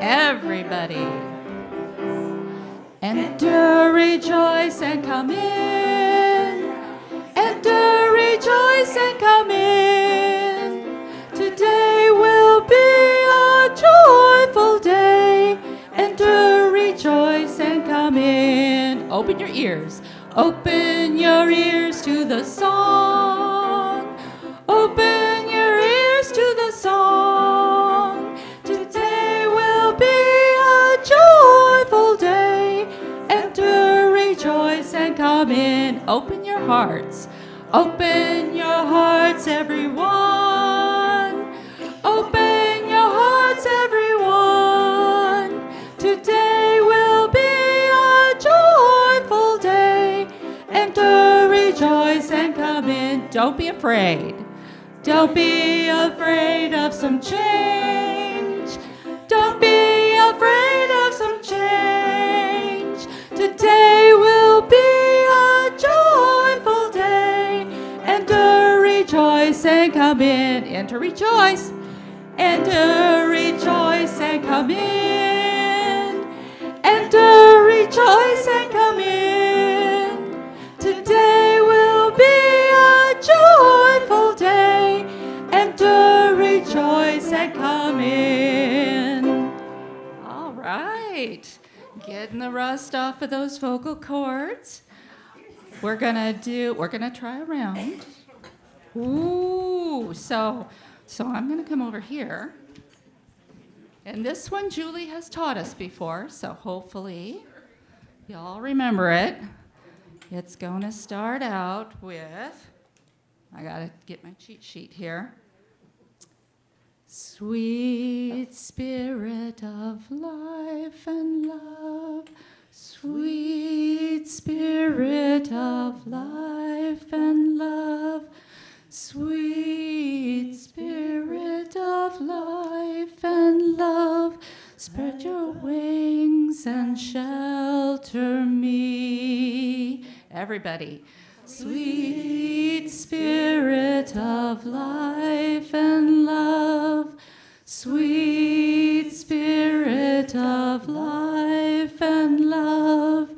Everybody. Enter, rejoice, and come in. Enter, rejoice, and come in. Today will be a joyful day. Enter, rejoice, and come in. Open your ears. Open your ears to the song. Open your ears to the song. Today will be a joyful day. Enter, rejoice, and come in. Open your hearts. Open your hearts, everyone. Open your hearts, everyone. Today will be a joyful day. Enter, rejoice, and come in. Don't be afraid. Don't be afraid of some change. Don't be afraid of some change. Today will be a joyful day. Enter, rejoice, and come in. Enter, rejoice. Enter, rejoice, and come in. Enter, rejoice, and come in. Today will be a joyful day. Enter, rejoice, and come in. All right. Getting the rust off of those vocal cords. We're gonna try a round. Ooh, so I'm gonna come over here. And this one Julie has taught us before, so hopefully y'all remember it. It's gonna start out with, I gotta get my cheat sheet here. Sweet Spirit of life and love, sweet Spirit of life and love, sweet Spirit of life and love, spread your wings and shelter me. Everybody. Sweet Spirit of life and love, sweet Spirit of life and love,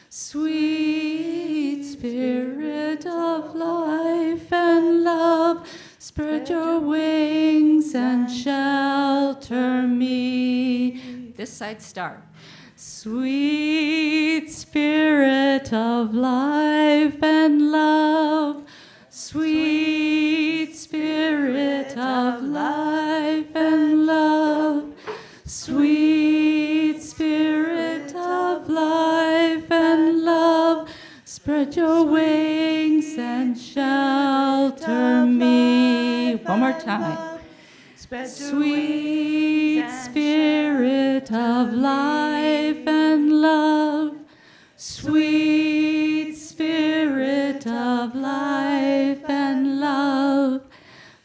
sweet Spirit of life and love, spread your wings and shelter me. This side start. Sweet Spirit of life and love, sweet Spirit of life and love, sweet Spirit of life and love, spread your wings and shelter me. One more time. Sweet Spirit of life and love, sweet Spirit of life and love,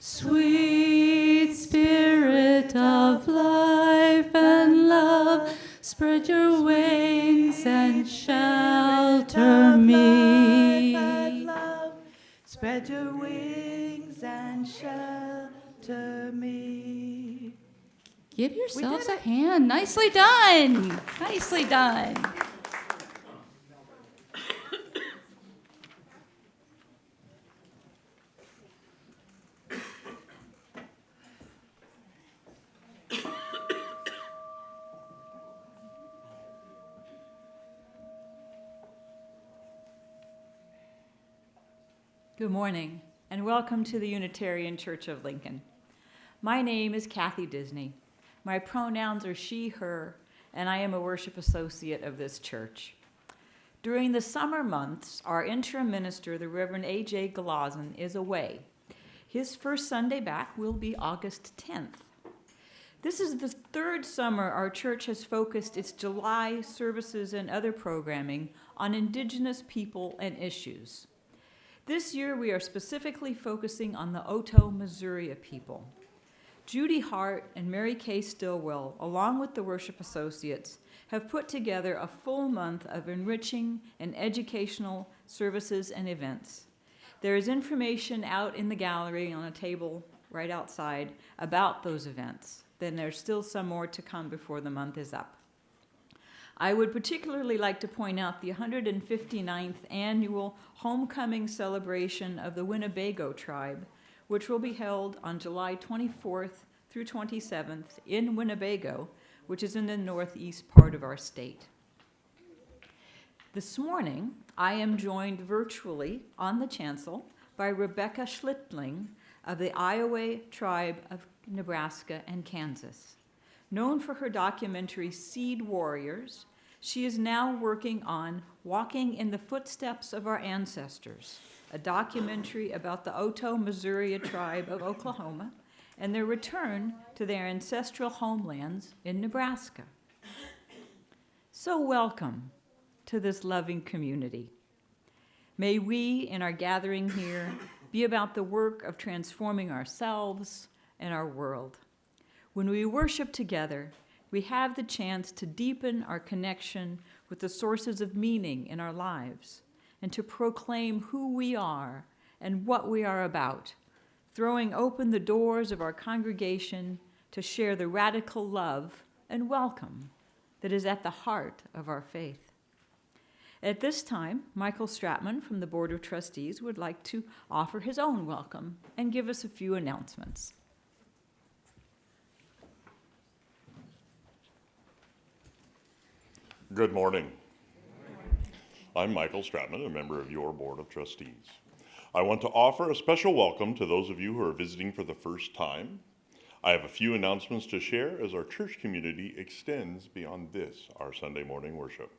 sweet Spirit of life and love, spread your wings and shelter me. Spread your wings and shelter me. Give yourselves a hand. Nicely done. Nicely done. Good morning, and welcome to the Unitarian Church of Lincoln. My name is Kathy Disney. My pronouns are she, her, and I am a worship associate of this church. During the summer months, our interim minister, the Reverend A.J. Galazin, is away. His first Sunday back will be August 10th. This is the third summer our church has focused its July services and other programming on Indigenous people and issues. This year, we are specifically focusing on the Oto Missouri people. Judy Hart and Mary Kay Stillwell, along with the worship associates, have put together a full month of enriching and educational services and events. There is information out in the gallery on a table right outside about those events. then there's still some more to come before the month is up. I would particularly like to point out the 159th annual homecoming celebration of the Winnebago tribe, which will be held on July 24th through 27th in Winnebago, which is in the northeast part of our state. This morning, I am joined virtually on the chancel by Rebecca Schlittling of the Iowa tribe of Nebraska and Kansas. Known for her documentary Seed Warriors, she is now working on Walking in the Footsteps of Our Ancestors, a documentary about the Otoe Missouri tribe of Oklahoma and their return to their ancestral homelands in Nebraska. So welcome to this loving community. May we, in our gathering here, be about the work of transforming ourselves and our world. When we worship together, we have the chance to deepen our connection with the sources of meaning in our lives and to proclaim who we are and what we are about, throwing open the doors of our congregation to share the radical love and welcome that is at the heart of our faith. At this time, Michael Stratman from the Board of Trustees would like to offer his own welcome and give us a few announcements. Good morning. I'm Michael Stratman, a member of your Board of Trustees. I want to offer a special welcome to those of you who are visiting for the first time. I have a few announcements to share as our church community extends beyond this, our Sunday morning worship.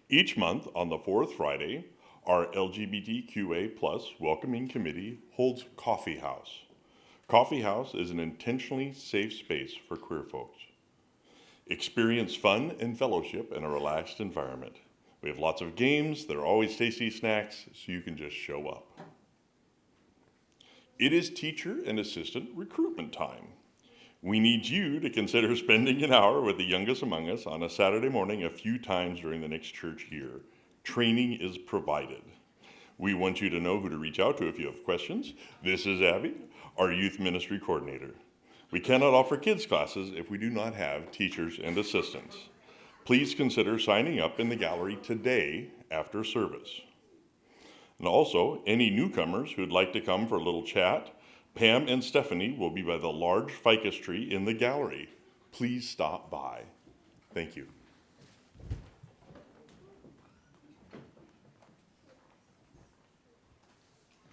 Each month on the fourth Friday, our LGBTQA+ welcoming committee holds Coffee House. Coffee House is an intentionally safe space for queer folks. Experience fun and fellowship in a relaxed environment. We have lots of games, there are always tasty snacks, so you can just show up. It is teacher and assistant recruitment time. We need you to consider spending an hour with the youngest among us on a Saturday morning a few times during the next church year. Training is provided. We want you to know who to reach out to if you have questions. This is Abby, our youth ministry coordinator. We cannot offer kids classes if we do not have teachers and assistants. Please consider signing up in the gallery today after service. And also, any newcomers who'd like to come for a little chat, Pam and Stephanie will be by the large ficus tree in the gallery. Please stop by. Thank you.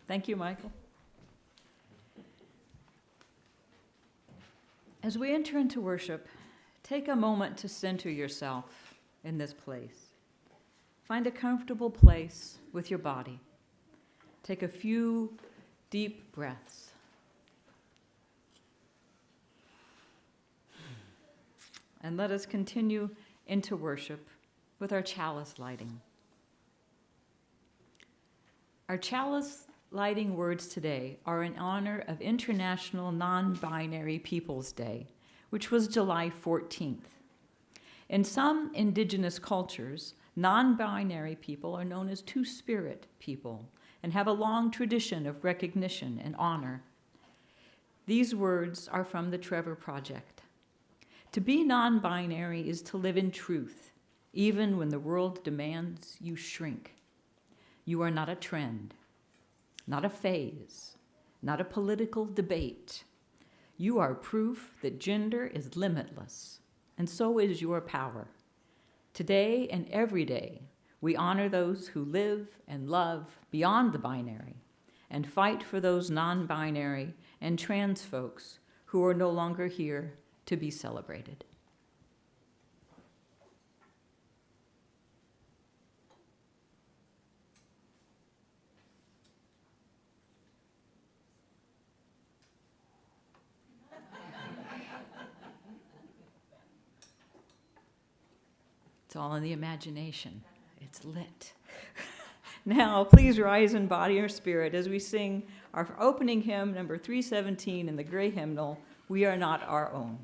Thank you, Michael. As we enter into worship, take a moment to center yourself in this place. Find a comfortable place with your body. Take a few deep breaths. And let us continue into worship with our chalice lighting. Our chalice lighting words today are in honor of International Non-Binary Peoples Day, which was July 14th. In some indigenous cultures, non-binary people are known as two-spirit people and have a long tradition of recognition and honor. These words are from the Trevor Project. To be non-binary is to live in truth, even when the world demands you shrink. You are not a trend, not a phase, not a political debate. You are proof that gender is limitless, and so is your power. Today and every day, we honor those who live and love beyond the binary and fight for those non-binary and trans folks who are no longer here to be celebrated. It's all in the imagination. It's lit. Now, please rise in body or spirit as we sing our opening hymn, number 317 in the gray hymnal, We Are Not Our Own.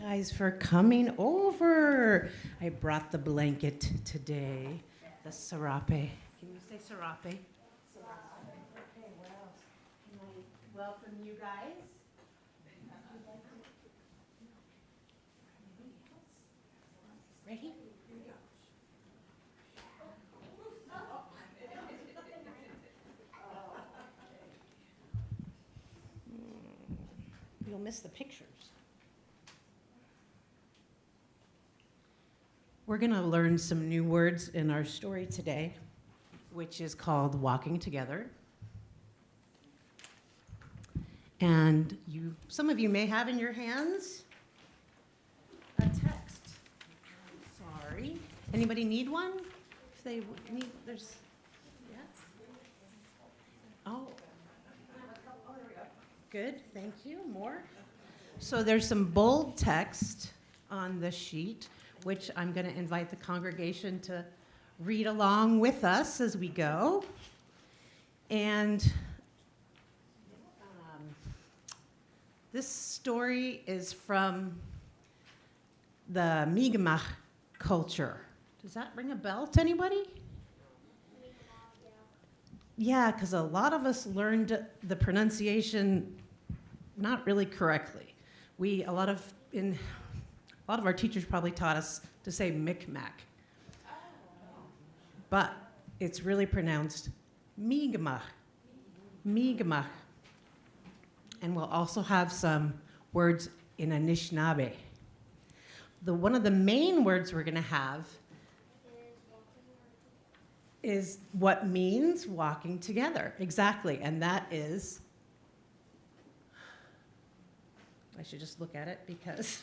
guys for coming over. I brought the blanket today, the serape. Can you say serape? Okay, what else? Can I welcome you guys? Ready? You'll miss the pictures. We're going to learn some new words in our story today, which is called Walking Together. And some of you may have in your hands a text. Sorry. Anybody need one? If they need, there's, yeah. Oh. Good, thank you. More? So there's some bold text on the sheet, which I'm going to invite the congregation to read along with us as we go. And this story is from the Mi'kmaq culture. Does that ring a bell to anybody? Yeah, because a lot of us learned the pronunciation not really correctly. A lot of our teachers probably taught us to say Micmac, but it's really pronounced Mi'kmaq, Mi'kmaq. And we'll also have some words in Anishinaabe. One of the main words we're going to have is what means walking together. Exactly, and that is, I should just look at it because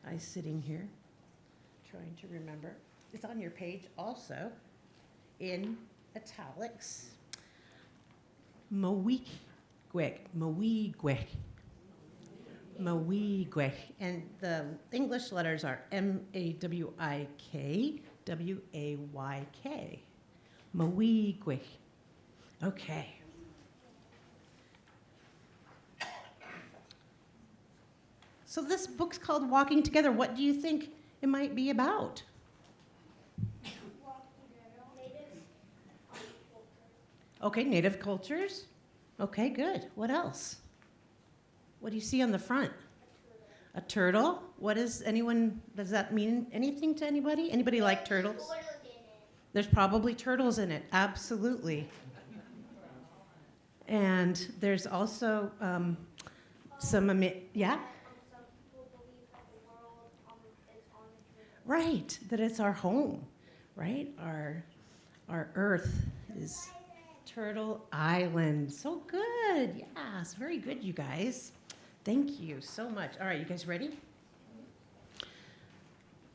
I'm sitting here trying to remember. It's on your page also in italics. Mawigwek, Mawigwek, Mawigwek. And the English letters are M-A-W-I-K, W-A-Y-K. Mawigwek. Okay. So this book's called Walking Together. What do you think it might be about? Okay, native cultures. Okay, good. What else? What do you see on the front? A turtle. Does that mean anything to anybody? Anybody like turtles? There's probably turtles in it, absolutely. And there's also yeah? Right, that it's our home, right? Our earth is Turtle Island. So good, yes, very good, you guys. Thank you so much. All right, you guys ready?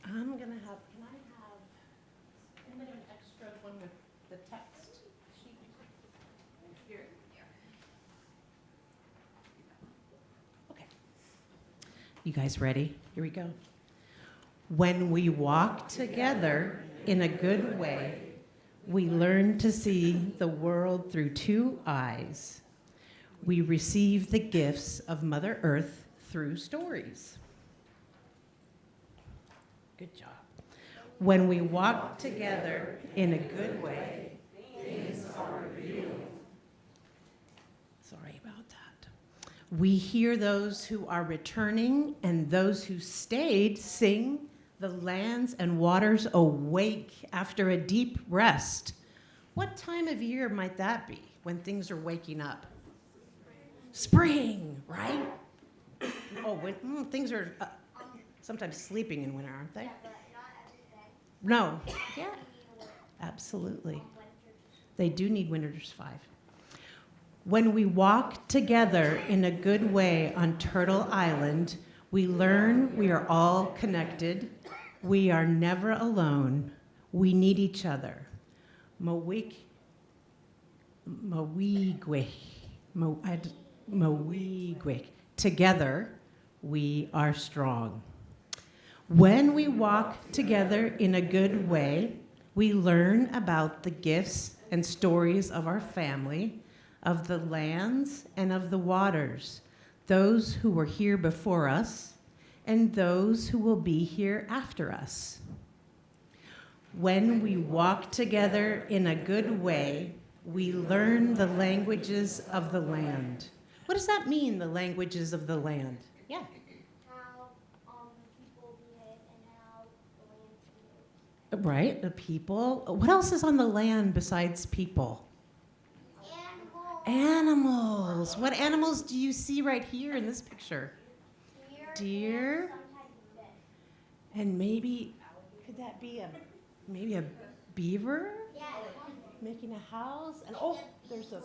Can I have an extra one with the text sheet? Here? Okay. You guys ready? Here we go. When we walk together in a good way, we learn to see the world through two eyes. We receive the gifts of Mother Earth through stories. Good job. When we walk together in a good way, things are revealed. Sorry about that. We hear those who are returning and those who stayed sing, the lands and waters awake after a deep rest. What time of year might that be when things are waking up? Spring, right? Oh, when things are sometimes sleeping in winter, aren't they? No. Yeah. Absolutely. They do need winter's 5. When we walk together in a good way on Turtle Island, we learn we are all connected. We are never alone. We need each other. Mawigwek. Together, we are strong. When we walk together in a good way, we learn about the gifts and stories of our family, of the lands and of the waters, those who were here before us, and those who will be here after us. When we walk together in a good way, we learn the languages of the land. What does that mean, the languages of the land? Yeah. How people behave and how the land behaves. Right, the people. What else is on the land besides people? Animals. What animals do you see right here in this picture? Deer. And some type of fish. And maybe, could that be maybe a beaver Yeah. making a house? And oh, there's a,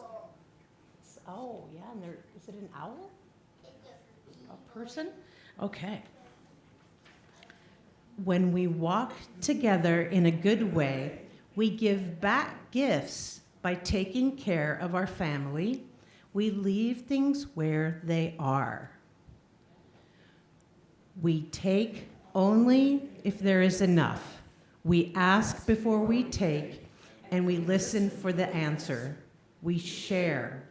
oh yeah, and there, is it an owl? A person? Okay. When we walk together in a good way, we give back gifts by taking care of our family. We leave things where they are. We take only if there is enough. We ask before we take, and we listen for the answer. We share.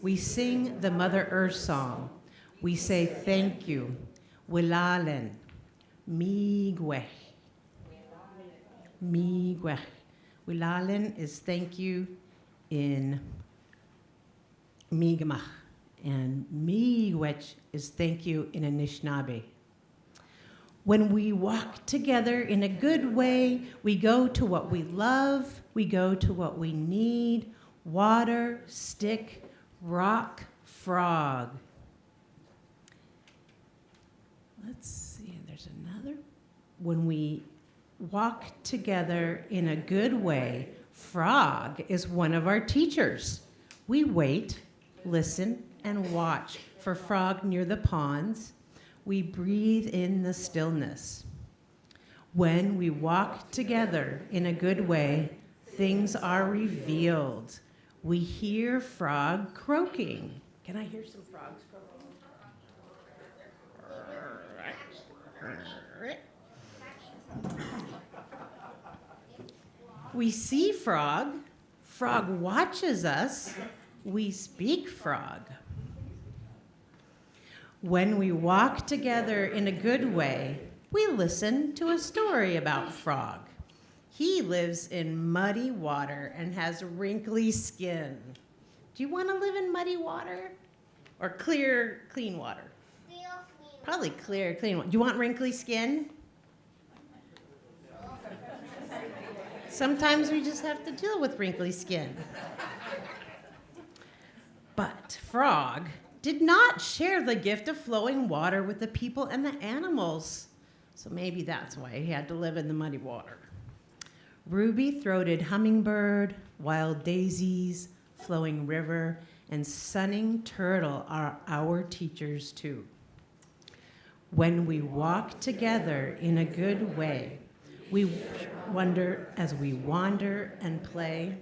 We sing the Mother Earth song. We say thank you. Wilalen. Miigwech. Miigwech. Wilalen is thank you in Mi'kmaq, and Miigwech is thank you in Anishinaabe. When we walk together in a good way, we go to what we love, we go to what we need: water, stick, rock, frog. Let's see, there's another. When we walk together in a good way, Frog is one of our teachers. We wait, listen, and watch for Frog near the ponds. We breathe in the stillness. When we walk together in a good way, things are revealed. We hear Frog croaking. Can I hear some frogs croaking? We see Frog. Frog watches us. We speak Frog. When we walk together in a good way, we listen to a story about Frog. He lives in muddy water and has wrinkly skin. Do you want to live in muddy water or clear, clean water? Probably clear, clean water. Do you want wrinkly skin? Sometimes we just have to deal with wrinkly skin. But Frog did not share the gift of flowing water with the people and the animals. So maybe that's why he had to live in the muddy water. Ruby-throated hummingbird, wild daisies, flowing river, and sunning turtle are our teachers too. When we walk together in a good way, we wonder as we wander and play.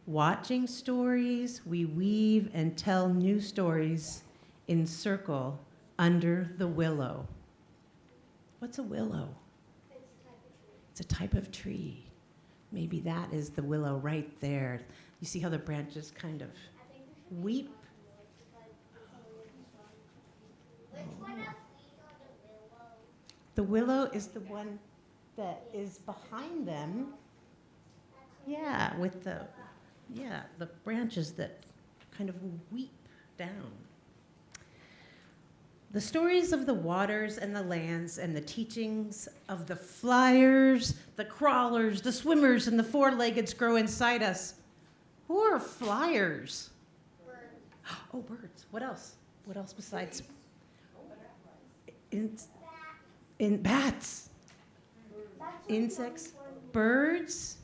Watching stories, we weave and tell new stories in circle under the willow. What's a willow? It's a type of tree. Maybe that is the willow right there. You see how the branches kind of weep? Which one of these are the willows? The willow is the one that is behind them. Yeah, with the branches that kind of weep down. The stories of the waters and the lands and the teachings of the flyers, the crawlers, the swimmers, and the four-leggeds grow inside us. Who are flyers? Birds. Oh, birds. What else? What else besides bats? Insects, birds,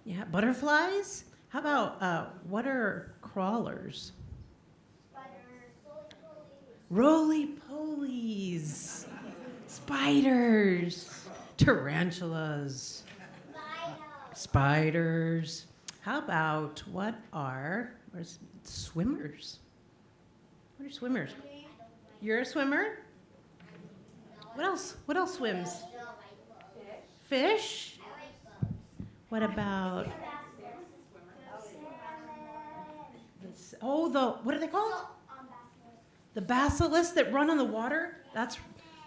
yeah, butterflies. How about what are crawlers? Roly-polies, spiders, tarantulas, spiders. How about what are swimmers? What are swimmers? You're a swimmer? What else? What else swims? Fish? What about what are they called? The basilisks that run on the water?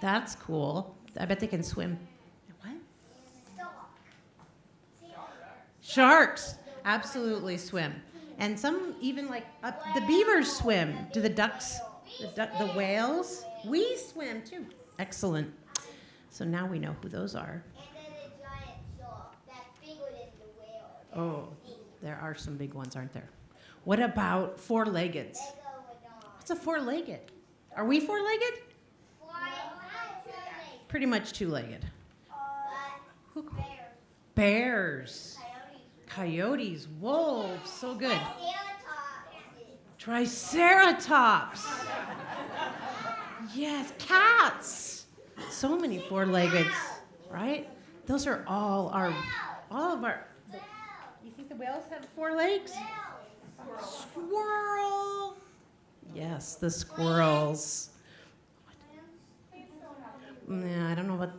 That's cool. I bet they can swim. What? Sharks absolutely swim. And some even like the beavers swim. Do the ducks, the whales? We swim too. Excellent. So now we know who those are. And then the giant shark that's bigger than the whale. Oh, there are some big ones, aren't there? What about four-leggeds? What's a four-legged? Are we four-legged? Pretty much two-legged. Who- Bears. Coyotes, wolves, so good. Triceratops. Yes, cats. So many four-leggeds, right? Those are all of our. You think the whales have four legs? Squirrel. Yes, the squirrels. I don't know what.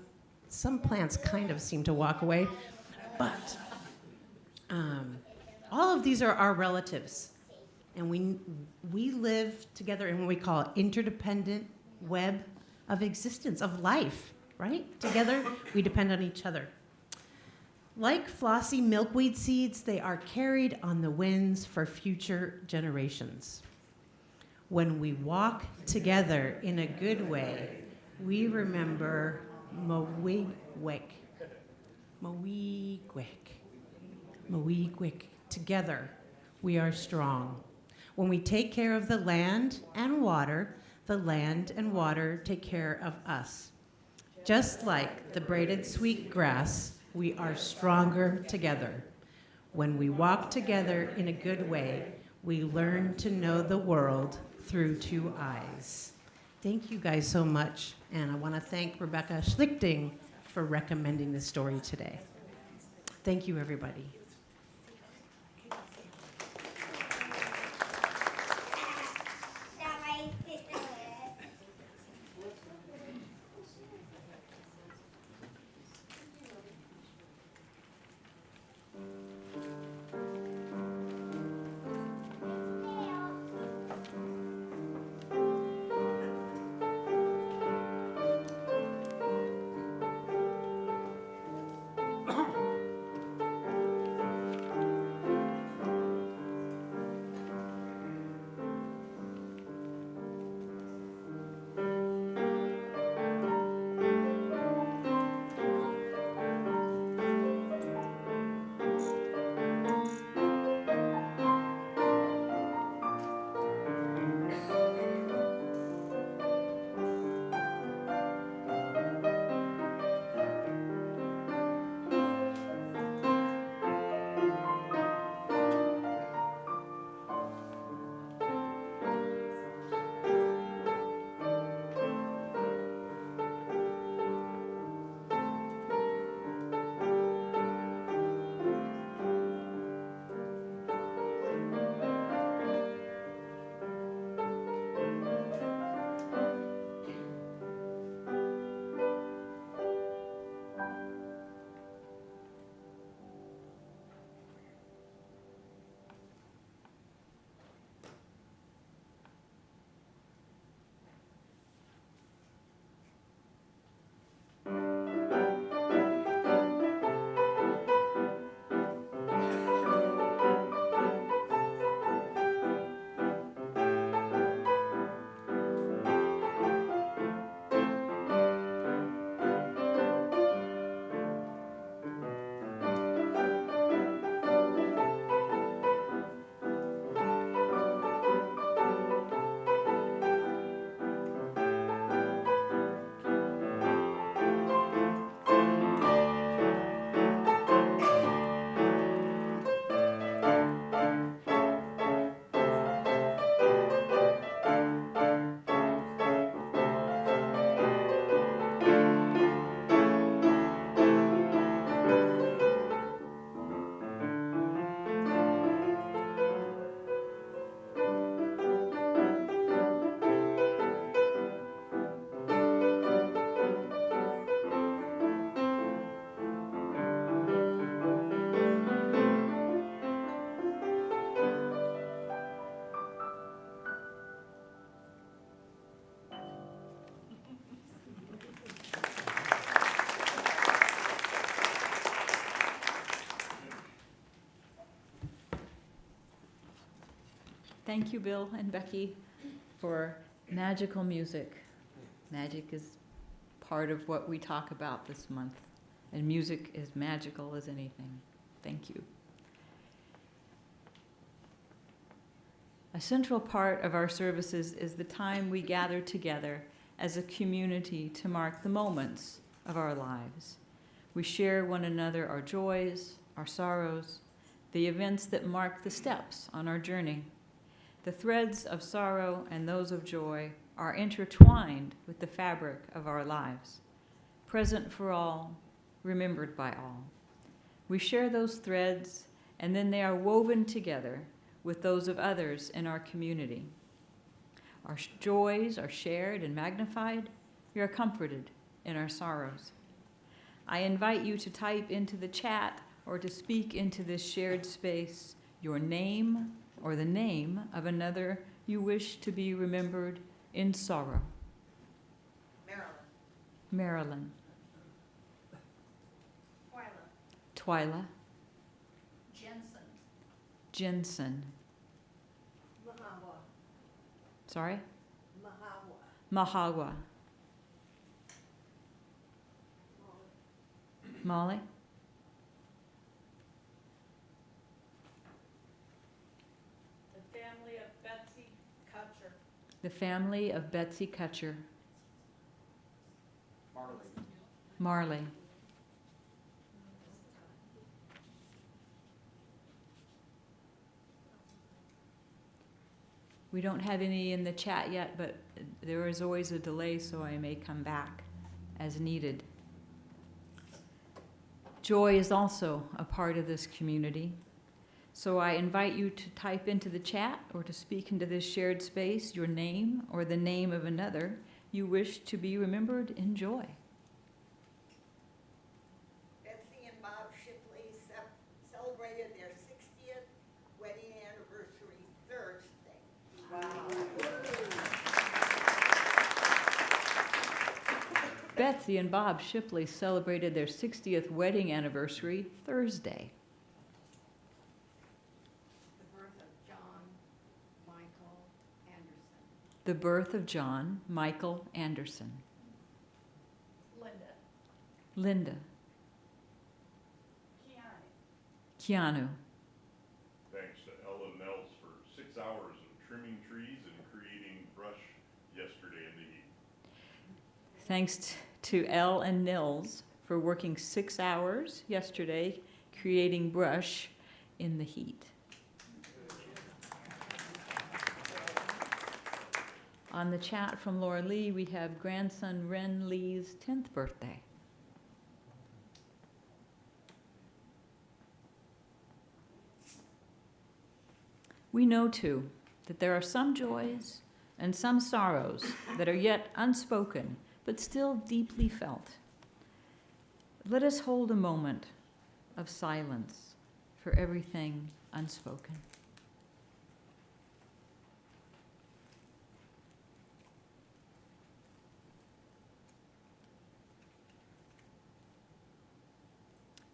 Some plants kind of seem to walk away, but all of these are our relatives, and we live together in what we call interdependent web of existence, of life, right? Together, we depend on each other. Like flossy milkweed seeds, they are carried on the winds for future generations. When we walk together in a good way, we remember Mowigwek. Together, we are strong. When we take care of the land and water take care of us. Just like the braided sweet grass, we are stronger together. When we walk together in a good way, we learn to know the world through two eyes. Thank you guys so much, and I want to thank Rebecca Schlichting for recommending this story today. Thank you, everybody. Thank you, Bill and Becky, for magical music. Magic is part of what we talk about this month, and music is magical as anything. Thank you. A central part of our services is the time we gather together as a community to mark the moments of our lives. We share one another our joys, our sorrows, the events that mark the steps on our journey. The threads of sorrow and those of joy are intertwined with the fabric of our lives, present for all, remembered by all. We share those threads, and then they are woven together with those of others in our community. Our joys are shared and magnified. We are comforted in our sorrows. I invite you to type into the chat or to speak into this shared space your name or the name of another you wish to be remembered in sorrow. Marilyn. Twyla. Jensen. Sorry? Mahawa. Molly? The family of Betsy Kutcher. The family of Betsy Kutcher. Marley. We don't have any in the chat yet, but there is always a delay, so I may come back as needed. Joy is also a part of this community. So I invite you to type into the chat or to speak into this shared space your name or the name of another you wish to be remembered in joy. Betsy and Bob Shipley celebrated their 60th wedding anniversary Thursday. Betsy and Bob Shipley celebrated their 60th wedding anniversary Thursday. The birth of John Michael Anderson. Linda. Keanu. Thanks to Ellen Nels for 6 hours of trimming trees and creating brush yesterday in the heat. Thanks to Elle and Nils for working 6 hours yesterday creating brush in the heat. On the chat from Laura Lee, we have grandson Ren Lee's 10th birthday. We know, too, that there are some joys and some sorrows that are yet unspoken, but still deeply felt. Let us hold a moment of silence for everything unspoken.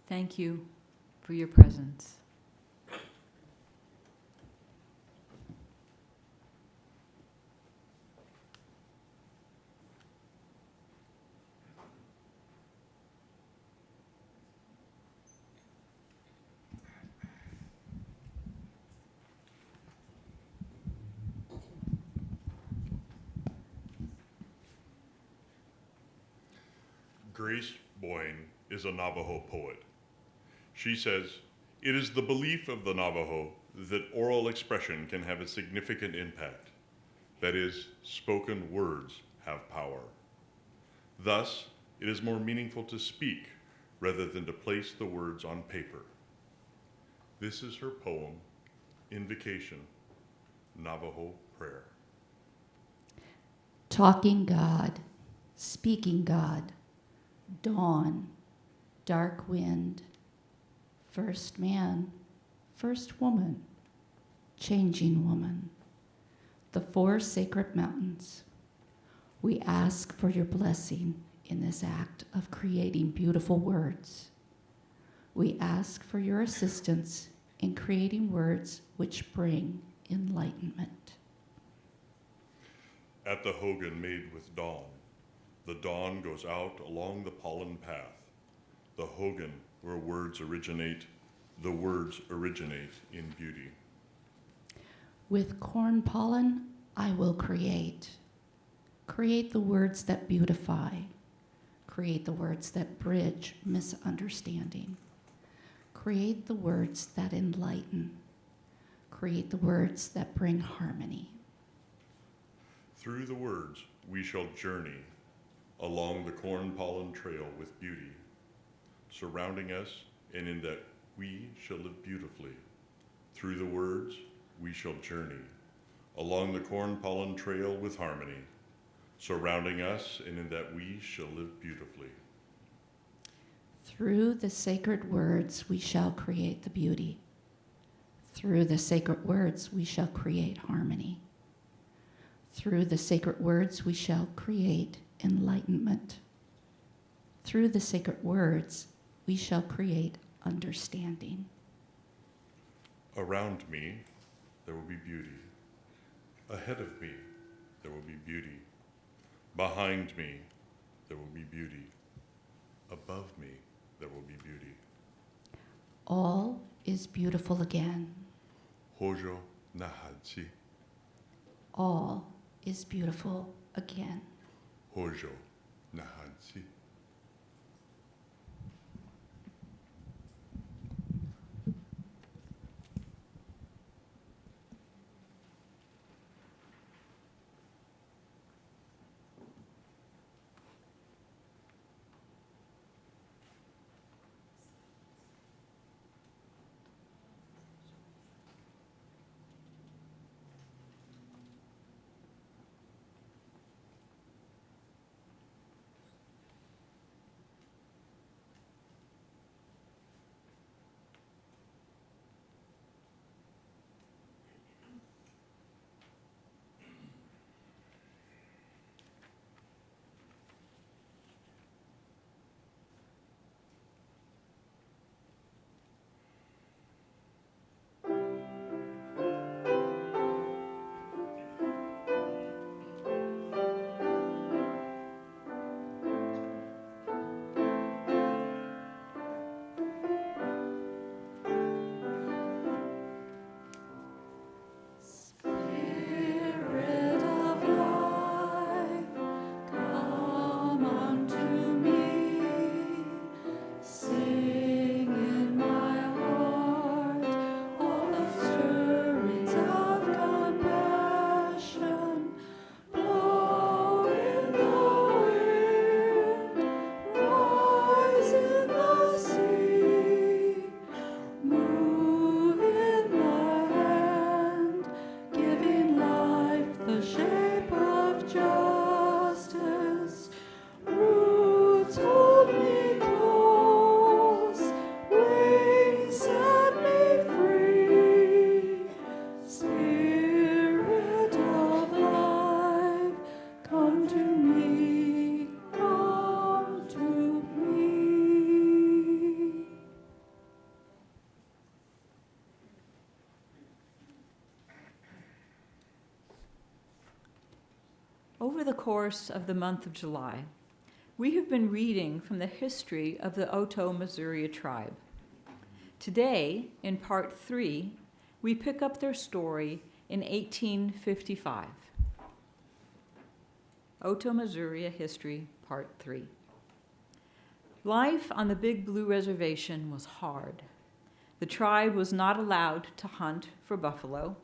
Thank you for your presence. Grace Boyne is a Navajo poet. She says, "It is the belief of the Navajo that oral expression can have a significant impact. That is, spoken words have power. Thus, it is more meaningful to speak rather than to place the words on paper." This is her poem, Invocation, Navajo Prayer. Talking God, speaking God, dawn, dark wind, first man, first woman, changing woman, the 4 sacred mountains. We ask for your blessing in this act of creating beautiful words. We ask for your assistance in creating words which bring enlightenment. At the hogan made with dawn, the dawn goes out along the pollen path. The hogan where words originate, the words originate in beauty. With corn pollen, I will create. Create the words that beautify. Create the words that bridge misunderstanding. Create the words that enlighten. Create the words that bring harmony. Through the words, we shall journey along the corn pollen trail with beauty, surrounding us, and in that we shall live beautifully. Through the words, we shall journey along the corn pollen trail with harmony, surrounding us, and in that we shall live beautifully. Through the sacred words, we shall create the beauty. Through the sacred words, we shall create harmony. Through the sacred words, we shall create enlightenment. Through the sacred words, we shall create understanding. Around me, there will be beauty. Ahead of me, there will be beauty. Behind me, there will be beauty. Above me, there will be beauty. All is beautiful again. Hojo Nahadsi. All is beautiful again. Hojo Nahadsi. Spirit of life, come unto me. Sing in my heart all the stirrings of compassion. Blow in the wind, rise in the sea. Move in the hand, giving life the shape of justice. Roots hold me close, wings set me free. Spirit of life, come to me, come to me. Over the course of the month of July, we have been reading from the history of the Oto-Missouri tribe. Today, in part 3, we pick up their story in 1855. Oto-Missouri History, Part 3. Life on the Big Blue Reservation was hard. The tribe was not allowed to hunt for buffalo.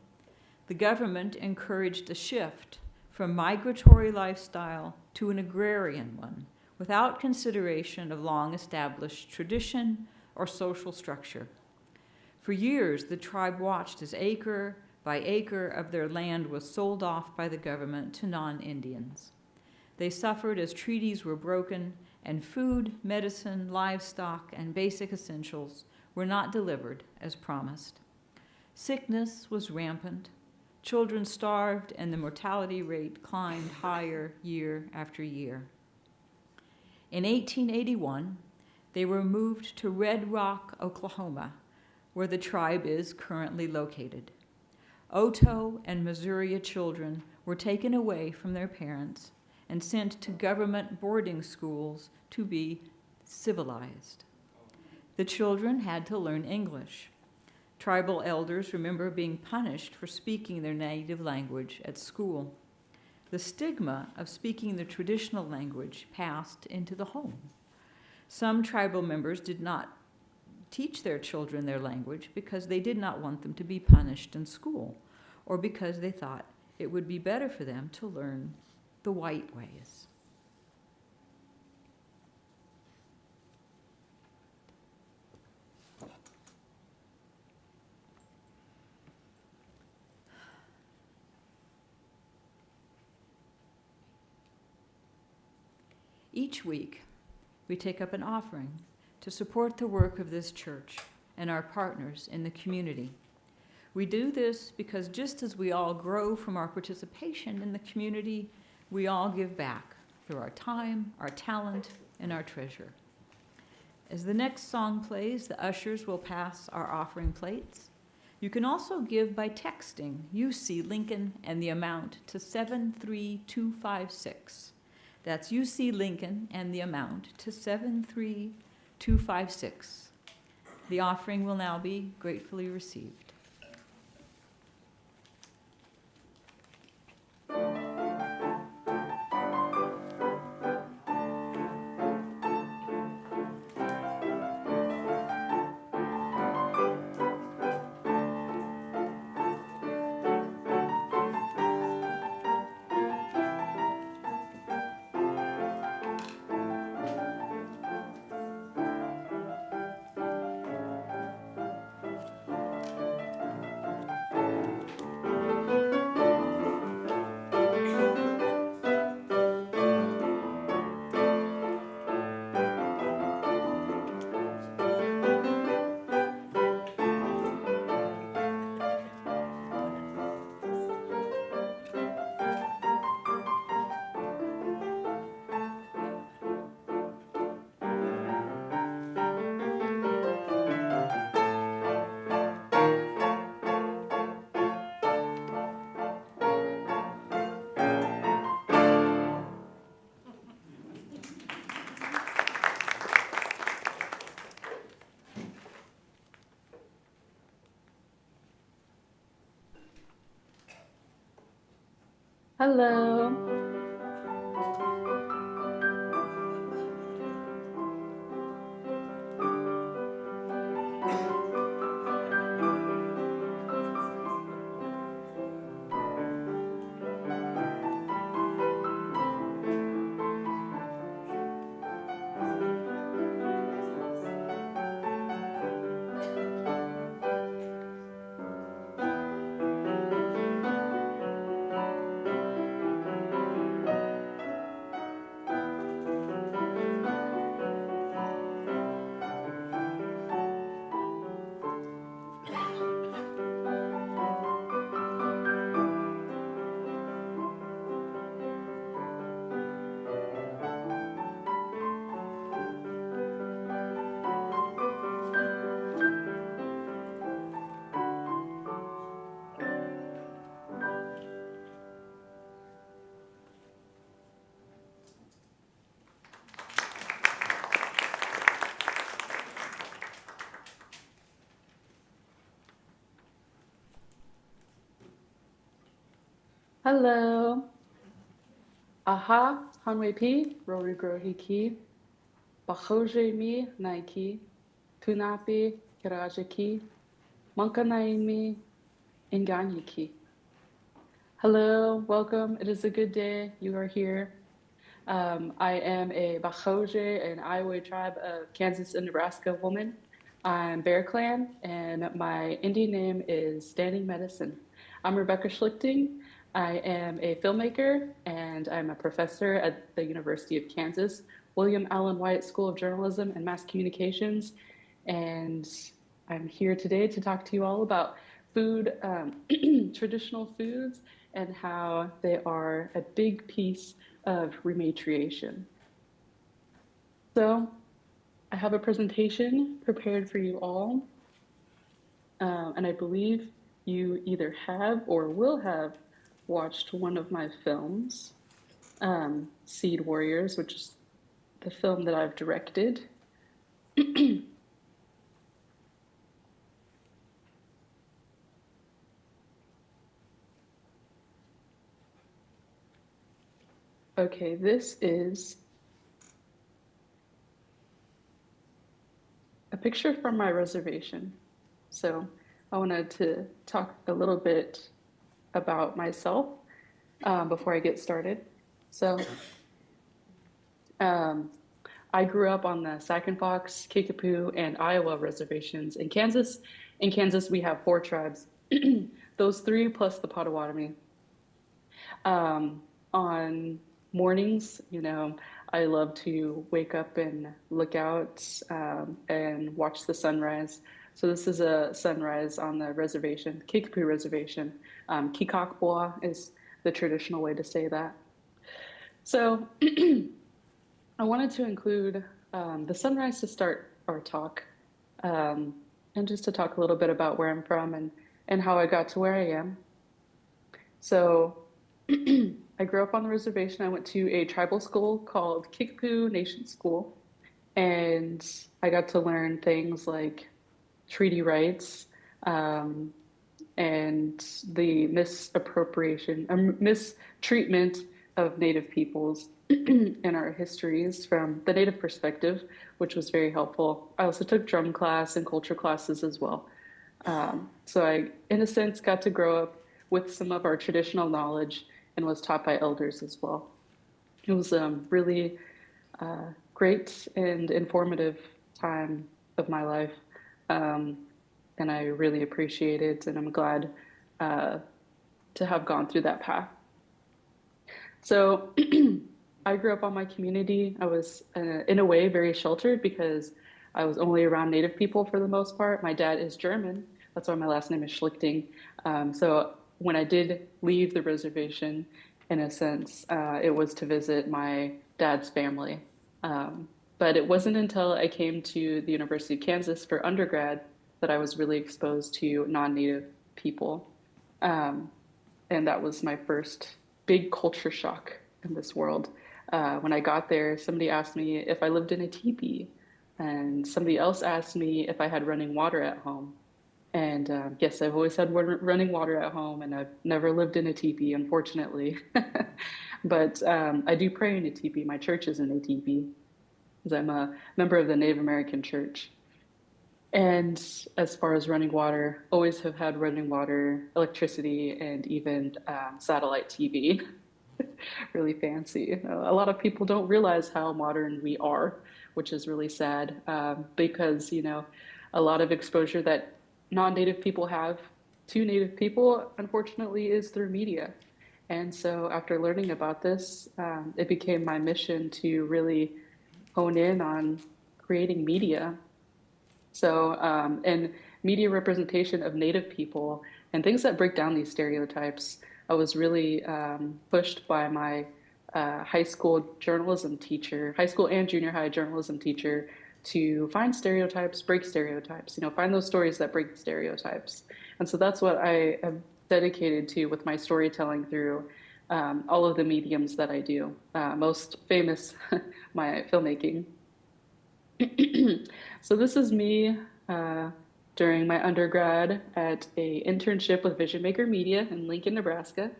The government encouraged a shift from migratory lifestyle to an agrarian one, without consideration of long-established tradition or social structure. For years, the tribe watched as acre by acre of their land was sold off by the government to non-Indians. They suffered as treaties were broken and food, medicine, livestock, and basic essentials were not delivered as promised. Sickness was rampant. Children starved, and the mortality rate climbed higher year after year. In 1881, they were moved to Red Rock, Oklahoma, where the tribe is currently located. Oto and Missouri children were taken away from their parents and sent to government boarding schools to be civilized. The children had to learn English. Tribal elders remember being punished for speaking their native language at school. The stigma of speaking the traditional language passed into the home. Some tribal members did not teach their children their language because they did not want them to be punished in school, or because they thought it would be better for them to learn the white ways. Each week, we take up an offering to support the work of this church and our partners in the community. We do this because just as we all grow from our participation in the community, we all give back through our time, our talent, and our treasure. As the next song plays, the ushers will pass our offering plates. You can also give by texting UC Lincoln and the amount to 73256. That's UC Lincoln and the amount to 73256. The offering will now be gratefully received. Hello. Hello. Aha, Hanwe Pi, Rory Grohi Ki, Bahoje Mi Naiki, Tunapi, Kiraja Ki, Mankanaimi, Inganyi Ki. Hello, welcome. It is a good day. You are here. I am a Bahoje and Iowa tribe of Kansas and Nebraska woman. I'm Bear Clan, and my Indian name is Standing Medicine. I'm Rebecca Schlichting. I am a filmmaker, and I'm a professor at the University of Kansas, William Allen White School of Journalism and Mass Communications. And I'm here today to talk to you all about food, traditional foods, and how they are a big piece of rematriation. So I have a presentation prepared for you all, and I believe you either have or will have watched one of my films, Seed Warriors, which is the film that I've directed. Okay, this is a picture from my reservation. So I wanted to talk a little bit about myself before I get started. So um, I grew up on the Sac and Fox, Kickapoo, and Iowa reservations in Kansas. In Kansas, we have 4 tribes. Those 3 plus the Potawatomi. On mornings, I love to wake up and look out and watch the sunrise. So this is a sunrise on the reservation, Kickapoo Reservation. Kikakboa is the traditional way to say that. So I wanted to include the sunrise to start our talk, and just to talk a little bit about where I'm from and how I got to where I am. So I grew up on the reservation. I went to a tribal school called Kickapoo Nation School, and I got to learn things like treaty rights and the mistreatment of Native peoples in our histories from the Native perspective, which was very helpful. I also took drum class and culture classes as well. So I, in a sense, got to grow up with some of our traditional knowledge and was taught by elders as well. It was a really great and informative time of my life. And I really appreciate it, and I'm glad to have gone through that path. So I grew up on my community. I was, in a way, very sheltered because I was only around Native people for the most part. My dad is German. That's why my last name is Schlichting. So when I did leave the reservation, in a sense, it was to visit my dad's family. But it wasn't until I came to the University of Kansas for undergrad that I was really exposed to non-Native people. And that was my first big culture shock in this world. When I got there, somebody asked me if I lived in a teepee, and somebody else asked me if I had running water at home. And yes, I've always had running water at home, and I've never lived in a teepee, unfortunately. But I do pray in a teepee. My church is in a teepee, because I'm a member of the Native American Church. And as far as running water, always have had running water, electricity, and even satellite TV. Really fancy. A lot of people don't realize how modern we are, which is really sad because, a lot of exposure that non-Native people have to Native people, unfortunately, is through media. And so after learning about this, it became my mission to really hone in on creating media. So, and media representation of Native people and things that break down these stereotypes. I was really pushed by my high school journalism teacher, high school and junior high journalism teacher, to find stereotypes, break stereotypes, find those stories that break stereotypes. And so that's what I have dedicated to with my storytelling through all of the mediums that I do. Most famous, my filmmaking. So this is me during my undergrad at a internship with Vision Maker Media in Lincoln, Nebraska.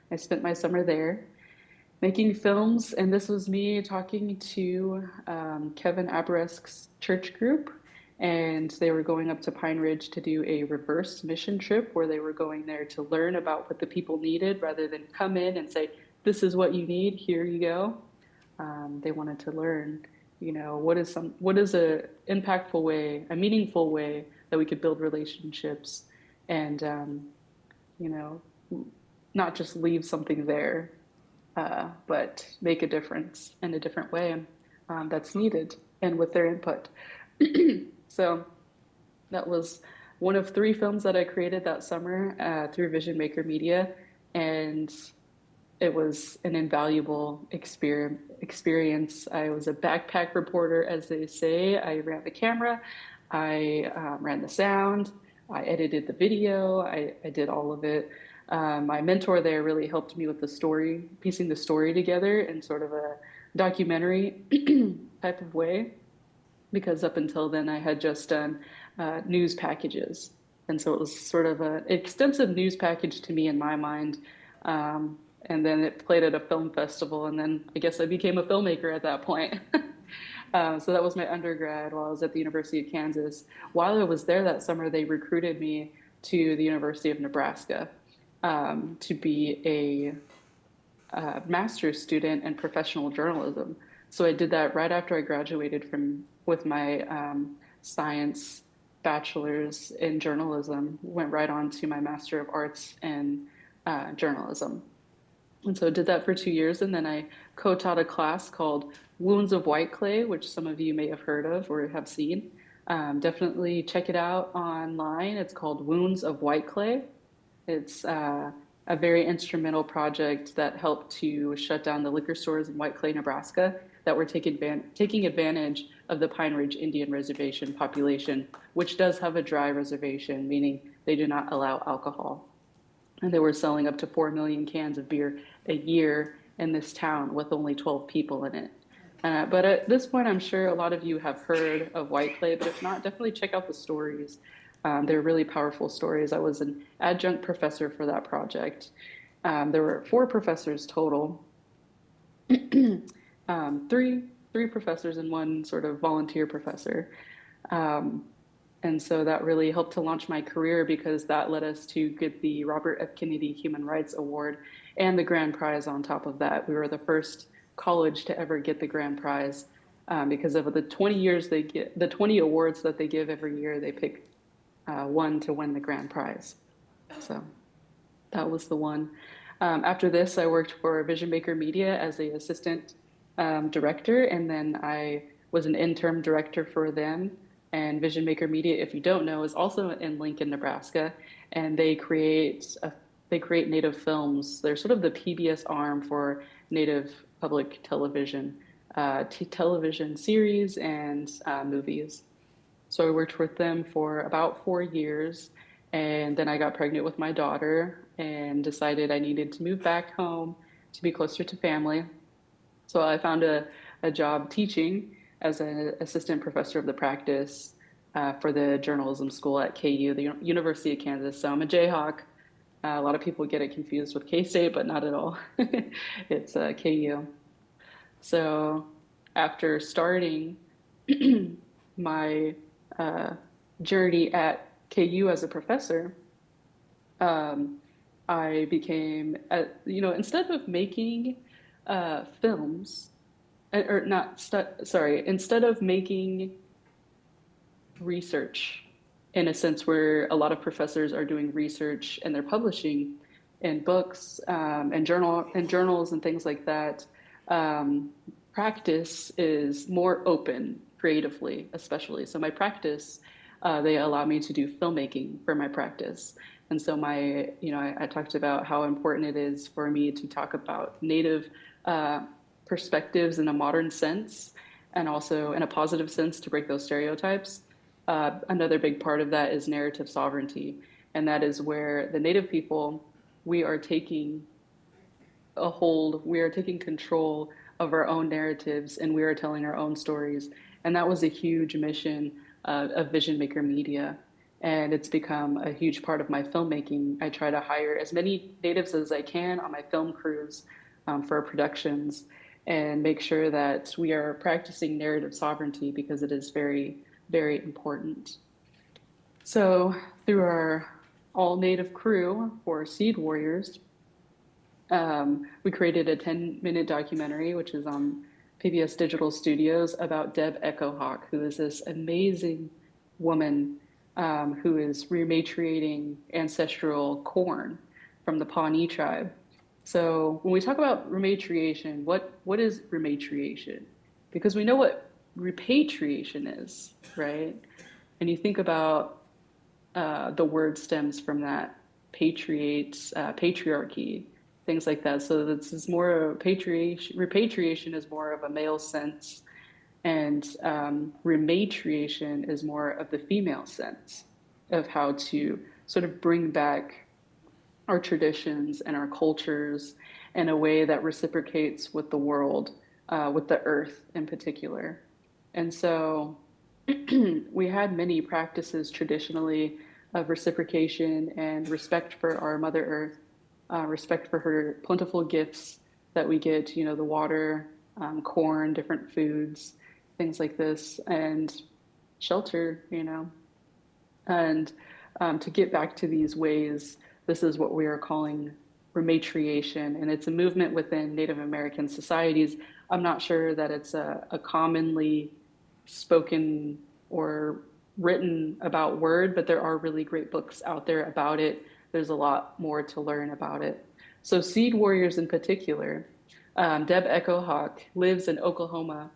I spent my summer there making films, and this was me talking to Kevin Aberesk's church group, and they were going up to Pine Ridge to do a reverse mission trip where they were going there to learn about what the people needed rather than come in and say, this is what you need, here you go. They wanted to learn, what is a impactful way, a meaningful way that we could build relationships and, not just leave something there, but make a difference in a different way that's needed and with their input. So that was one of 3 films that I created that summer through Vision Maker Media, and it was an invaluable experience. I was a backpack reporter, as they say. I ran the camera, I ran the sound, I edited the video. I did all of it. My mentor there really helped me with the story, piecing the story together in sort of a documentary type of way, because up until then I had just done news packages. And so it was sort of an extensive news package to me in my mind. And then it played at a film festival, and then I guess I became a filmmaker at that point. So that was my undergrad while I was at the University of Kansas. While I was there that summer, they recruited me to the University of Nebraska to be a master's student in professional journalism. So I did that right after I graduated from with my science bachelor's in journalism. Went right on to my Master of Arts in journalism. And so I did that for 2 years, and then I co-taught a class called Wounds of White Clay, which some of you may have heard of or have seen. Definitely check it out online. It's called Wounds of White Clay. It's a very instrumental project that helped to shut down the liquor stores in White Clay, Nebraska, that were taking advantage of the Pine Ridge Indian Reservation population, which does have a dry reservation, meaning they do not allow alcohol. And they were selling up to 4 million cans of beer a year in this town with only 12 people in it. But at this point, I'm sure a lot of you have heard of White Clay, but if not, definitely check out the stories. They're really powerful stories. I was an adjunct professor for that project. There were 4 professors total, three professors and 1 sort of volunteer professor. And so that really helped to launch my career, because that led us to get the Robert F. Kennedy Human Rights Award and the grand prize on top of that. We were the first college to ever get the grand prize, because of the 20 years they get, the 20 awards that they give every year, they pick one to win the grand prize. So that was the one. After this, I worked for Vision Maker Media as the assistant director, and then I was an interim director for them. And Vision Maker Media, if you don't know, is also in Lincoln, Nebraska, and they create Native films. They're sort of the PBS arm for Native public television, television series and movies. So I worked with them for about 4 years, and then I got pregnant with my daughter and decided I needed to move back home to be closer to family. So I found a job teaching as an assistant professor of the practice for the journalism school at KU, the University of Kansas. So I'm a Jayhawk. A lot of people get it confused with K-State, but not at all. It's KU. So after starting my journey at KU as a professor, I became, instead of making films, instead of making research in a sense where a lot of professors are doing research and they're publishing in books and journals and things like that, practice is more open creatively, especially. So my practice, they allow me to do filmmaking for my practice. And so I talked about how important it is for me to talk about Native perspectives in a modern sense, and also in a positive sense to break those stereotypes. Another big part of that is narrative sovereignty. And that is where the Native people, we are taking control of our own narratives, and we are telling our own stories. And that was a huge mission of Vision Maker Media. And it's become a huge part of my filmmaking. I try to hire as many Natives as I can on my film crews for our productions, and make sure that we are practicing narrative sovereignty, because it is very, very important. So through our all Native crew for Seed Warriors, we created a 10-minute documentary, which is on PBS Digital Studios, about Deb Echohawk, who is this amazing woman who is rematriating ancestral corn from the Pawnee tribe. So when we talk about rematriation, what is rematriation? Because we know what repatriation is, right? And you think about the word stems from that, patriarchy, things like that. So this is more repatriation is more of a male sense, and rematriation is more of the female sense. of how to sort of bring back our traditions and our cultures in a way that reciprocates with the world, with the earth in particular. And so we had many practices traditionally of reciprocation and respect for our Mother Earth, respect for her plentiful gifts that we get, you know, the water, corn, different foods, things like this, and shelter, you know. And to get back to these ways, this is what we are calling rematriation, and it's a movement within Native American societies. I'm not sure that it's a commonly spoken or written about word, but there are really great books out there about it. There's a lot more to learn about it. So seed warriors in particular, Deb Echo Hawk lives in Oklahoma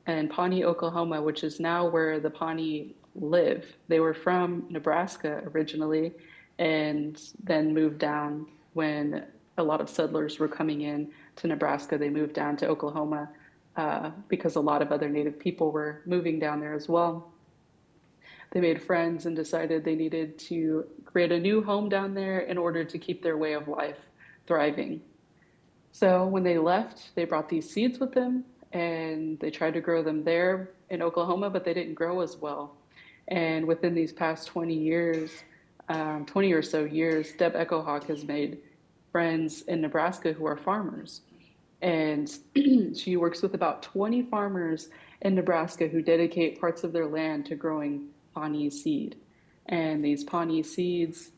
and Pawnee, Oklahoma, which is now where the Pawnee live. They were from Nebraska originally and then moved down when a lot of settlers were coming in to Nebraska. They moved down to Oklahoma because a lot of other Native people were moving down there as well. They made friends and decided they needed to create a new home down there in order to keep their way of life thriving. So when they left, they brought these seeds with them and they tried to grow them there in Oklahoma, but they didn't grow as well. And within these past 20 years, 20 or so years, Deb Echo Hawk has made friends in Nebraska who are farmers. And she works with about 20 farmers in Nebraska who dedicate parts of their land to growing Pawnee seed. And these Pawnee seeds,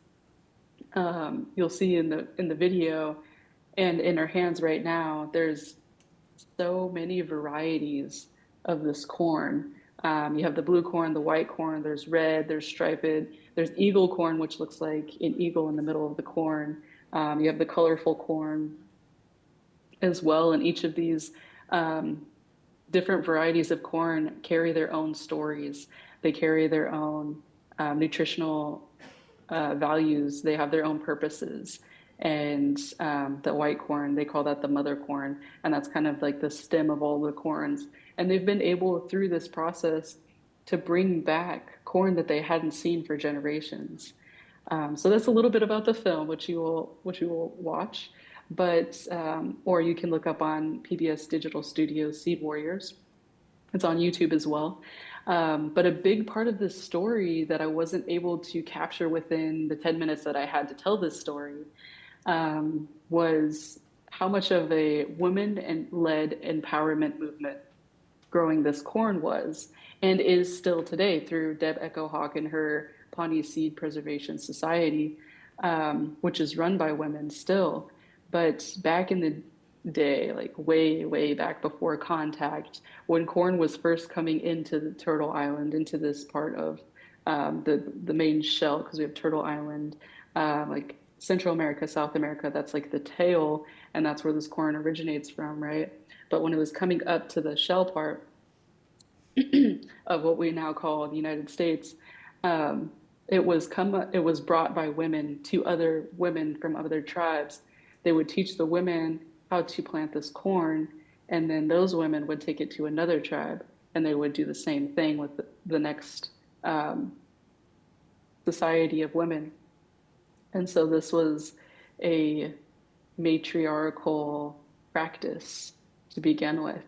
you'll see in the video and in her hands right now, there's so many varieties of this corn. You have the blue corn, the white corn, there's red, there's striped, there's eagle corn, which looks like an eagle in the middle of the corn. You have the colorful corn as well. And each of these different varieties of corn carry their own stories. They carry their own nutritional values. They have their own purposes. And the white corn, they call that the mother corn. And that's kind of like the stem of all the corns. And they've been able, through this process, to bring back corn that they hadn't seen for generations. So that's a little bit about the film, which you will watch. But or you can look up on PBS Digital Studios Seed Warriors. It's on YouTube as well. But a big part of this story that I wasn't able to capture within the 10 minutes that I had to tell this story was how much of a women-led empowerment movement growing this corn was and is still today through Deb Echo Hawk and her Pawnee Seed Preservation Society, which is run by women still. But back in the day, like way, way back before contact, when corn was first coming into the Turtle Island, into this part of the main shell, because we have Turtle Island, like Central America, South America, that's like the tail, and that's where this corn originates from, right? But when it was coming up to the shell part of what we now call the United States, it was brought by women to other women from other tribes. They would teach the women how to plant this corn, and then those women would take it to another tribe, and they would do the same thing with the next society of women. And so this was a matriarchal practice to begin with.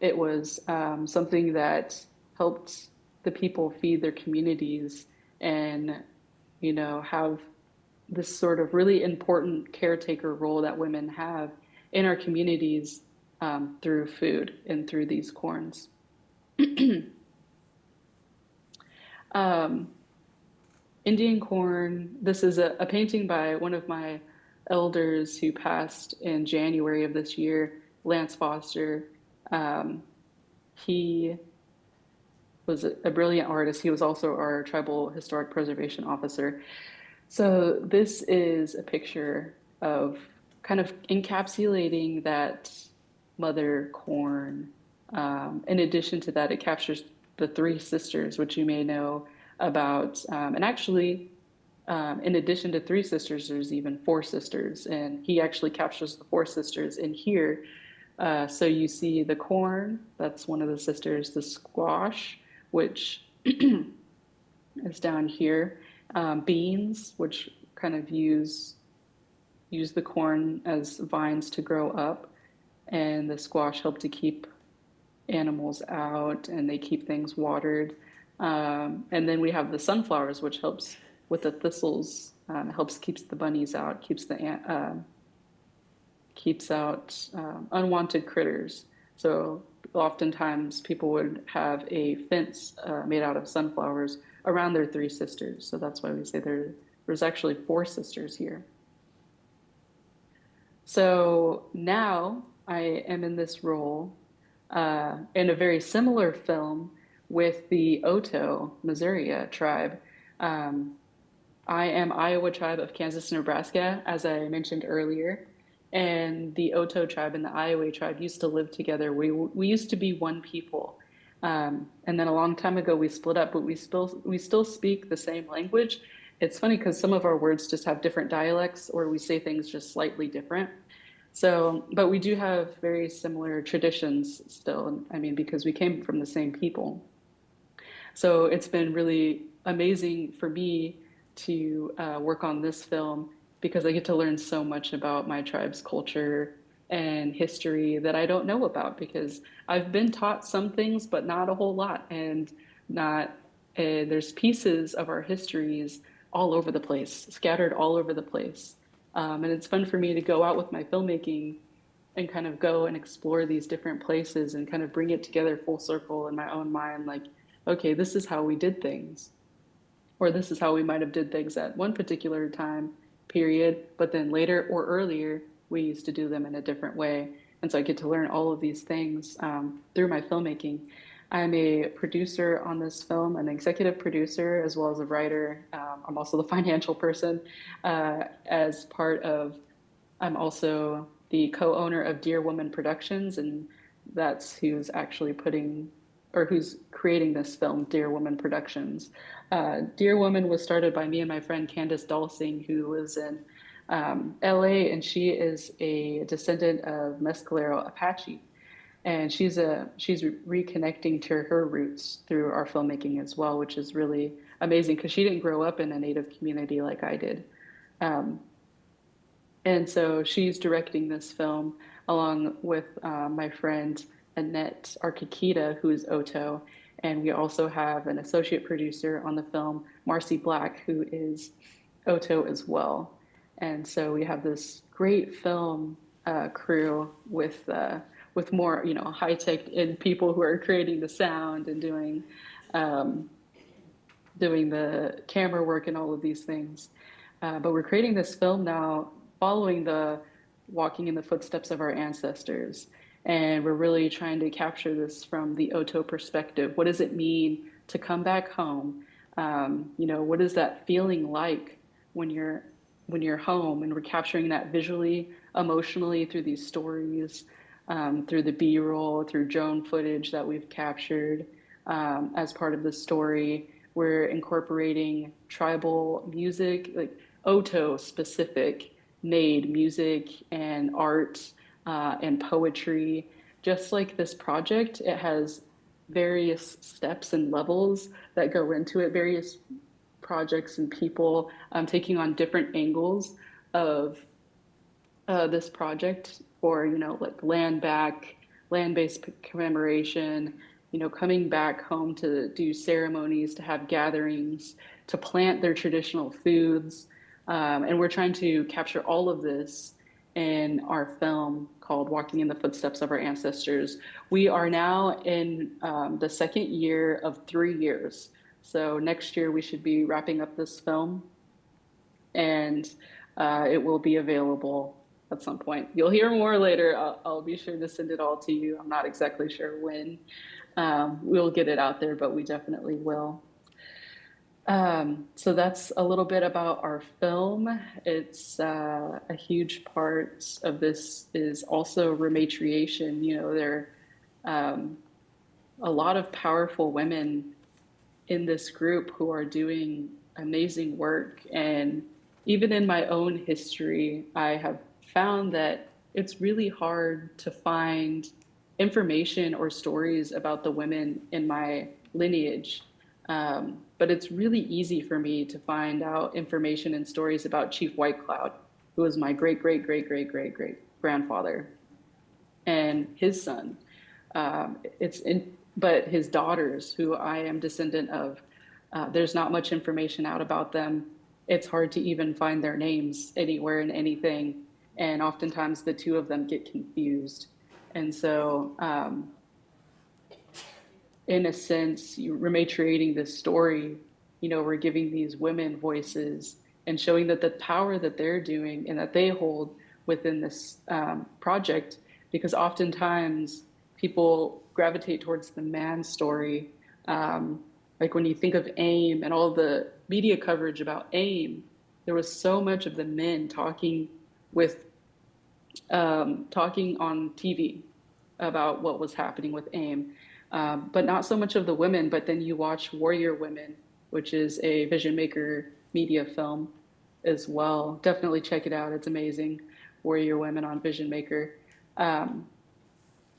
It was something that helped the people feed their communities and, you know, have this sort of really important caretaker role that women have in our communities through food and through these corns. Indian corn, this is a painting by one of my elders who passed in January of this year, Lance Foster. He was a brilliant artist. He was also our tribal historic preservation officer. So this is a picture of kind of encapsulating that mother corn. In addition to that, it captures the three sisters, which you may know about. And actually, in addition to three sisters, there's even four sisters. And he actually captures the four sisters in here. So you see the corn, that's one of the sisters, the squash, which is down here. beans, which kind of use the corn as vines to grow up, and the squash help to keep animals out and they keep things watered. And then we have the sunflowers, which helps with the thistles, helps keeps the bunnies out, keeps out unwanted critters. So oftentimes people would have a fence made out of sunflowers around their three sisters. So that's why we say there's actually four sisters here. So now I am in this role in a very similar film with the Oto Missouri tribe. I am Iowa tribe of Kansas, Nebraska, as I mentioned earlier. And the Oto tribe and the Iowa tribe used to live together. We used to be one people. And then a long time ago, we split up, but we still speak the same language. It's funny because some of our words just have different dialects, or we say things just slightly different. So, but we do have very similar traditions still. I mean, because we came from the same people. So it's been really amazing for me to work on this film because I get to learn so much about my tribe's culture and history that I don't know about, because I've been taught some things, but not a whole lot. And there's pieces of our histories all over the place, scattered all over the place. And it's fun for me to go out with my filmmaking and kind of go and explore these different places and kind of bring it together full circle in my own mind. Like, okay, this is how we did things, or this is how we might have did things at one particular time period, but then later or earlier, we used to do them in a different way. And so I get to learn all of these things through my filmmaking. I'm a producer on this film, an executive producer, as well as a writer. I'm also the financial person I'm also the co-owner of Dear Woman Productions, and that's who's actually who's creating this film, Dear Woman Productions. Dear Woman was started by me and my friend Candace Dalsing, who lives in LA, and she is a descendant of Mescalero Apache. And she's reconnecting to her roots through our filmmaking as well, which is really amazing because she didn't grow up in a Native community like I did. And so she's directing this film along with my friend Annette Arkakita, who is Oto. And we also have an associate producer on the film, Marcy Black, who is Oto as well. And so we have this great film crew with more, high tech and people who are creating the sound and doing the camera work and all of these things. But we're creating this film now, following the walking in the footsteps of our ancestors. And we're really trying to capture this from the Oto perspective. What does it mean to come back home? What is that feeling like when you're home? And we're capturing that visually, emotionally through these stories, through the B-roll, through drone footage that we've captured as part of the story. We're incorporating tribal music, like Oto specific, Nade music and art and poetry. Just like this project, it has various steps and levels that go into it, various projects and people taking on different angles of this project, or like land-based commemoration, coming back home to do ceremonies, to have gatherings, to plant their traditional foods. And we're trying to capture all of this in our film called Walking in the Footsteps of Our Ancestors. We are now in the second year of 3 years. So next year we should be wrapping up this film, and it will be available at some point. You'll hear more later. I'll be sure to send it all to you. I'm not exactly sure when we'll get it out there, but we definitely will. So that's a little bit about our film. It's a huge part of this is also rematriation. There are a lot of powerful women in this group who are doing amazing work. And even in my own history, I have found that it's really hard to find information or stories about the women in my lineage. But it's really easy for me to find out information and stories about Chief White Cloud, who was my great, great, great, great, great, great grandfather, and his son. But his daughters, who I am descendant of, there's not much information out about them. It's hard to even find their names anywhere in anything. And oftentimes the two of them get confused. And so, in a sense, rematriating this story, we're giving these women voices and showing that the power that they're doing and that they hold within this project, because oftentimes people gravitate towards the man story. Like when you think of AIM and all the media coverage about AIM, there was so much of the men talking on TV about what was happening with AIM, but not so much of the women. But then you watch Warrior Women, which is a Vision Maker media film as well. Definitely check it out. It's amazing. Warrior Women on Vision Maker.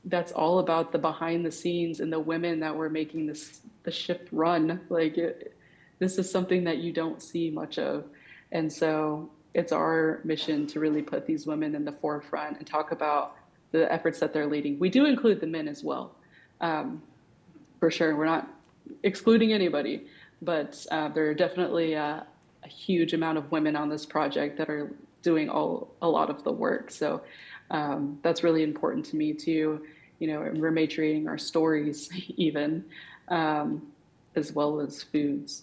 That's all about the behind the scenes and the women that were making the ship run. This is something that you don't see much of. And so it's our mission to really put these women in the forefront and talk about the efforts that they're leading. We do include the men as well, for sure. We're not excluding anybody, but there are definitely a huge amount of women on this project that are doing a lot of the work. So that's really important to me too, and rematriating our stories even, as well as foods.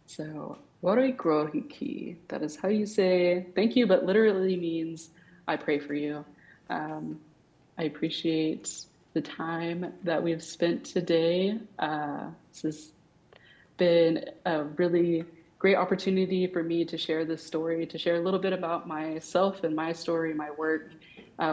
So, Warikrohiki, that is how you say thank you, but literally means I pray for you. I appreciate the time that we've spent today. This has been a really great opportunity for me to share this story, to share a little bit about myself and my story, my work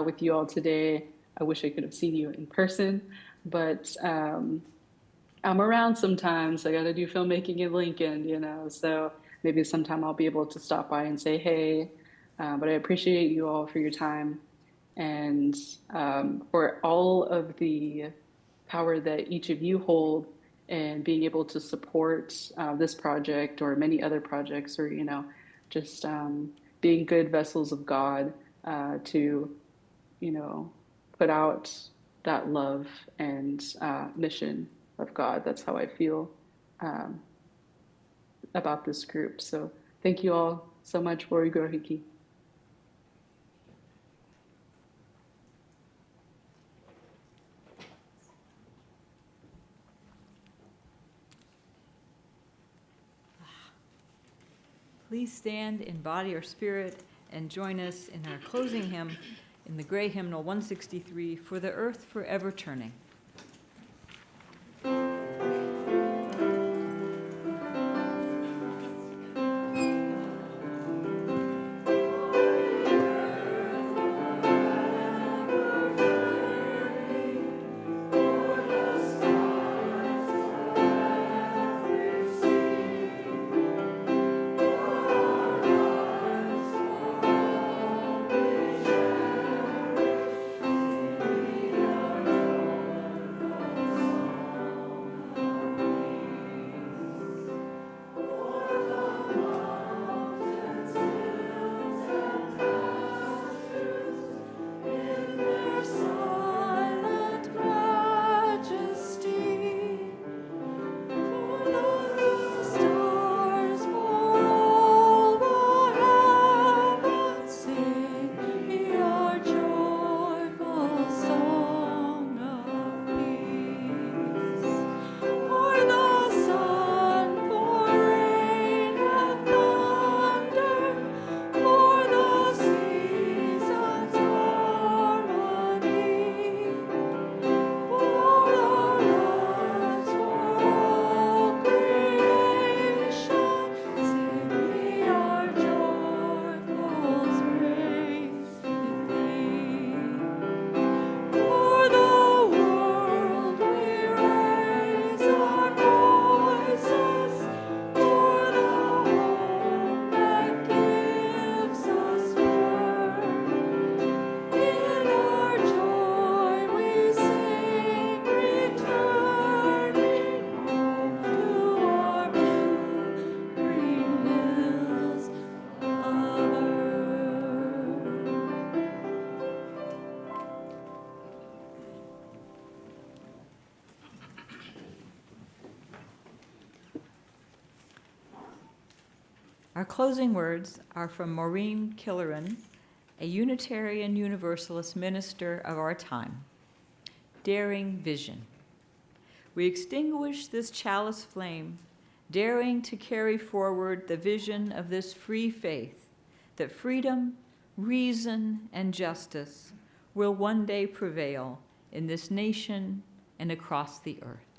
with you all today. I wish I could have seen you in person, but I'm around sometimes. I got to do filmmaking in Lincoln, so maybe sometime I'll be able to stop by and say, hey, but I appreciate you all for your time and for all of the power that each of you hold and being able to support this project or many other projects, or just being good vessels of God to put out that love and mission of God. That's how I feel about this group. So thank you all so much. Warikrohiki. Please stand in body or spirit and join us in our closing hymn in the Gray Hymnal 163, For the Earth Forever Turning. Our closing words are from Maureen Killeran, a Unitarian Universalist minister of our time. Daring vision. We extinguish this chalice flame, daring to carry forward the vision of this free faith, that freedom, reason, and justice will one day prevail in this nation and across the earth.